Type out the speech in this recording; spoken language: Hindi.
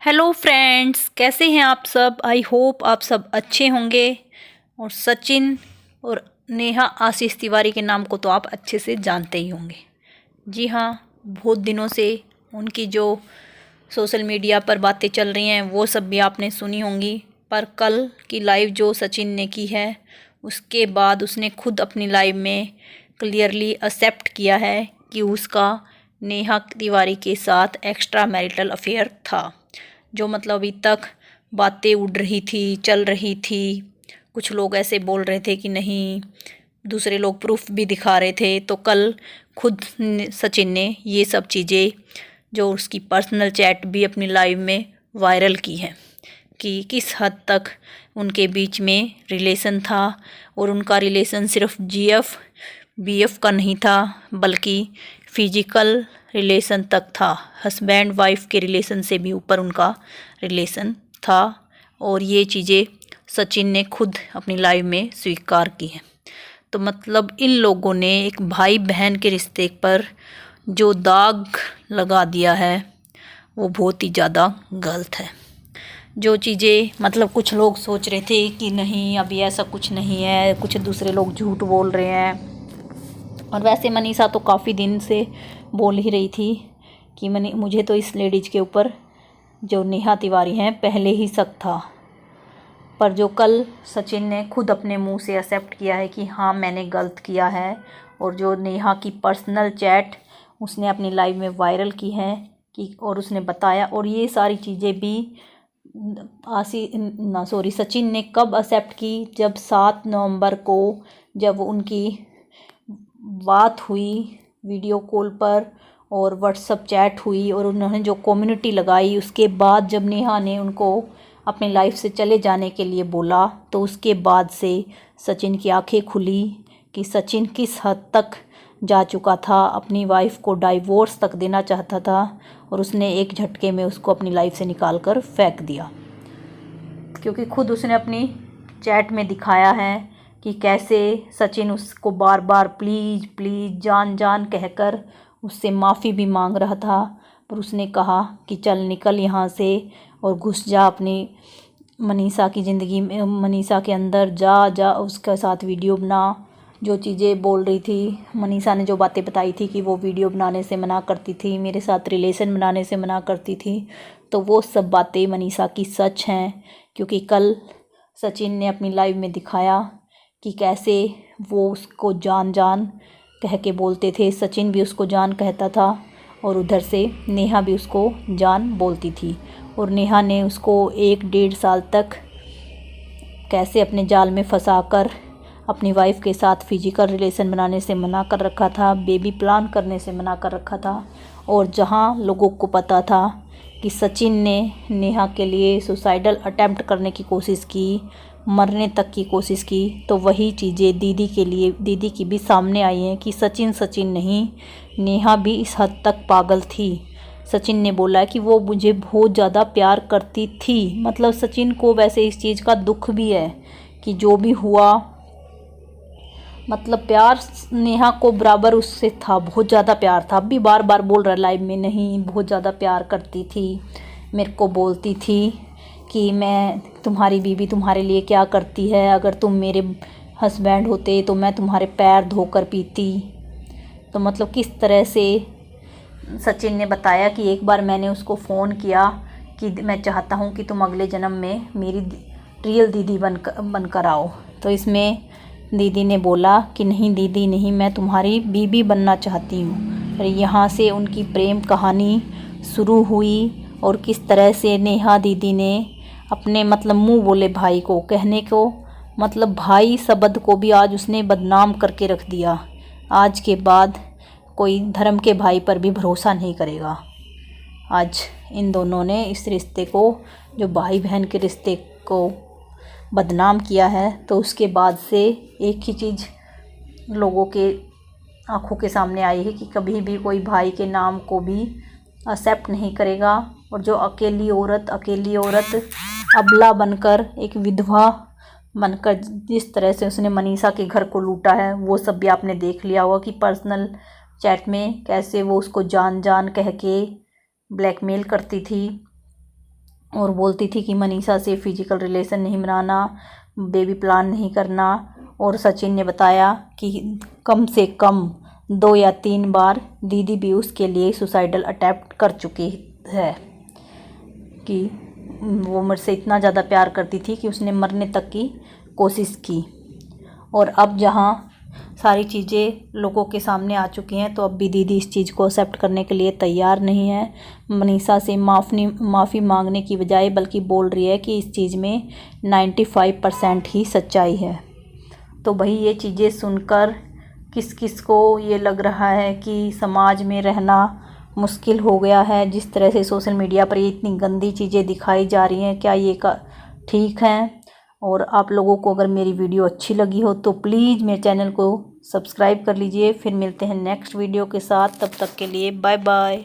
हेलो फ्रेंड्स, कैसे हैं आप सब। आई होप आप सब अच्छे होंगे। और सचिन और नेहा आशीष तिवारी के नाम को तो आप अच्छे से जानते ही होंगे। जी हाँ, बहुत दिनों से उनकी जो सोशल मीडिया पर बातें चल रही हैं वो सब भी आपने सुनी होंगी। पर कल की लाइव जो सचिन ने की है उसके बाद उसने खुद अपनी लाइव में क्लियरली एक्सेप्ट किया है कि उसका नेहा तिवारी के साथ एक्स्ट्रा मैरिटल अफेयर था। जो मतलब अभी तक बातें उड़ रही थी, चल रही थी। कुछ लोग ऐसे बोल रहे थे कि नहीं, दूसरे लोग प्रूफ भी दिखा रहे थे। तो कल खुद सचिन ने ये सब चीज़ें, जो उसकी पर्सनल चैट भी अपनी लाइव में वायरल की है कि किस हद तक उनके बीच में रिलेशन था। और उनका रिलेशन सिर्फ जीएफ बीएफ का नहीं था बल्कि फिजिकल रिलेशन तक था। हस्बैंड वाइफ के रिलेशन से भी ऊपर उनका रिलेशन था। और ये चीज़ें सचिन ने खुद अपनी लाइव में स्वीकार की है। तो मतलब इन लोगों ने एक भाई बहन के रिश्ते पर जो दाग लगा दिया है वो बहुत ही ज़्यादा गलत है। जो चीज़ें मतलब कुछ लोग सोच रहे थे कि नहीं, अभी ऐसा कुछ नहीं है, कुछ दूसरे लोग झूठ बोल रहे हैं। और वैसे मनीषा तो काफ़ी दिन से बोल ही रही थी कि मुझे तो इस लेडीज के ऊपर जो नेहा तिवारी हैं पहले ही शक था। पर जो कल सचिन ने खुद अपने मुंह से एक्सेप्ट किया है कि हाँ मैंने गलत किया है। और जो नेहा की पर्सनल चैट उसने अपनी लाइव में वायरल की है कि, और उसने बताया। और ये सारी चीज़ें भी सचिन ने कब एक्सेप्ट की, जब 7 नवंबर को जब उनकी बात हुई वीडियो कॉल पर और व्हाट्सएप चैट हुई और उन्होंने जो कम्युनिटी लगाई, उसके बाद जब नेहा ने उनको अपनी लाइफ से चले जाने के लिए बोला तो उसके बाद से सचिन की आंखें खुली कि सचिन किस हद तक जा चुका था। अपनी वाइफ को डाइवोर्स तक देना चाहता था और उसने एक झटके में उसको अपनी लाइफ से निकाल कर फेंक दिया। क्योंकि खुद उसने अपनी चैट में दिखाया है कि कैसे सचिन उसको बार बार प्लीज़ प्लीज़ जान जान कहकर उससे माफ़ी भी मांग रहा था। पर उसने कहा कि चल निकल यहाँ से और घुस जा अपनी मनीषा की ज़िंदगी में, मनीषा के अंदर जा जा, उसके साथ वीडियो बना। जो चीज़ें बोल रही थी, मनीषा ने जो बातें बताई थी कि वो वीडियो बनाने से मना करती थी, मेरे साथ रिलेशन बनाने से मना करती थी, तो वो सब बातें मनीषा की सच हैं। क्योंकि कल सचिन ने अपनी लाइव में दिखाया कि कैसे वो उसको जान जान कह के बोलते थे। सचिन भी उसको जान कहता था और उधर से नेहा भी उसको जान बोलती थी। और नेहा ने उसको 1-1.5 साल तक कैसे अपने जाल में फंसाकर अपनी वाइफ के साथ फिजिकल रिलेशन बनाने से मना कर रखा था, बेबी प्लान करने से मना कर रखा था। और जहां लोगों को पता था कि सचिन ने नेहा के लिए सुसाइडल अटेम्प्ट करने की कोशिश की, मरने तक की कोशिश की, तो वही चीज़ें दीदी की भी सामने आई हैं कि सचिन नहीं, नेहा भी इस हद तक पागल थी। सचिन ने बोला कि वो मुझे बहुत ज़्यादा प्यार करती थी। मतलब सचिन को वैसे इस चीज़ का दुख भी है कि जो भी हुआ, मतलब प्यार नेहा को बराबर उससे था, बहुत ज़्यादा प्यार था। अभी बार बार बोल रहा है लाइव में, नहीं बहुत ज़्यादा प्यार करती थी, मेरे को बोलती थी कि मैं तुम्हारी बीवी तुम्हारे लिए क्या करती है, अगर तुम मेरे हस्बैंड होते तो मैं तुम्हारे पैर धोकर पीती। तो मतलब किस तरह से सचिन ने बताया कि एक बार मैंने उसको फ़ोन किया कि मैं चाहता हूँ कि तुम अगले जन्म में मेरी रियल दीदी बनकर आओ। तो इसमें दीदी ने बोला कि नहीं दीदी नहीं, मैं तुम्हारी बीबी बनना चाहती हूँ। और यहाँ से उनकी प्रेम कहानी शुरू हुई। और किस तरह से नेहा दीदी ने अपने मतलब मुंह बोले भाई को कहने को, मतलब भाई शब्द को भी आज उसने बदनाम करके रख दिया। आज के बाद कोई धर्म के भाई पर भी भरोसा नहीं करेगा। आज इन दोनों ने इस रिश्ते को, जो भाई बहन के रिश्ते को बदनाम किया है, तो उसके बाद से एक ही चीज़ लोगों के आंखों के सामने आई है कि कभी भी कोई भाई के नाम को भी एक्सेप्ट नहीं करेगा। और जो अकेली औरत अबला बनकर, एक विधवा बनकर जिस तरह से उसने मनीषा के घर को लूटा है, वो सब भी आपने देख लिया होगा कि पर्सनल चैट में कैसे वो उसको जान जान कह के ब्लैकमेल करती थी। और बोलती थी कि मनीषा से फिजिकल रिलेशन नहीं बनाना, बेबी प्लान नहीं करना। और सचिन ने बताया कि कम से कम 2 या 3 बार दीदी भी उसके लिए सुसाइडल अटैम्प्ट कर चुकी है, कि वो मेरे से इतना ज़्यादा प्यार करती थी कि उसने मरने तक की कोशिश की। और अब जहाँ सारी चीज़ें लोगों के सामने आ चुकी हैं, तो अब भी दीदी इस चीज़ को एक्सेप्ट करने के लिए तैयार नहीं है। मनीषा से माफ़ी मांगने की बजाय बल्कि बोल रही है कि इस चीज़ में 95% ही सच्चाई है। तो भाई ये चीज़ें सुनकर किस किस को ये लग रहा है कि समाज में रहना मुश्किल हो गया है। जिस तरह से सोशल मीडिया पर ये इतनी गंदी चीज़ें दिखाई जा रही हैं, क्या ये ठीक है? और आप लोगों को अगर मेरी वीडियो अच्छी लगी हो तो प्लीज़ मेरे चैनल को सब्सक्राइब कर लीजिए। फिर मिलते हैं नेक्स्ट वीडियो के साथ, तब तक के लिए बाय बाय।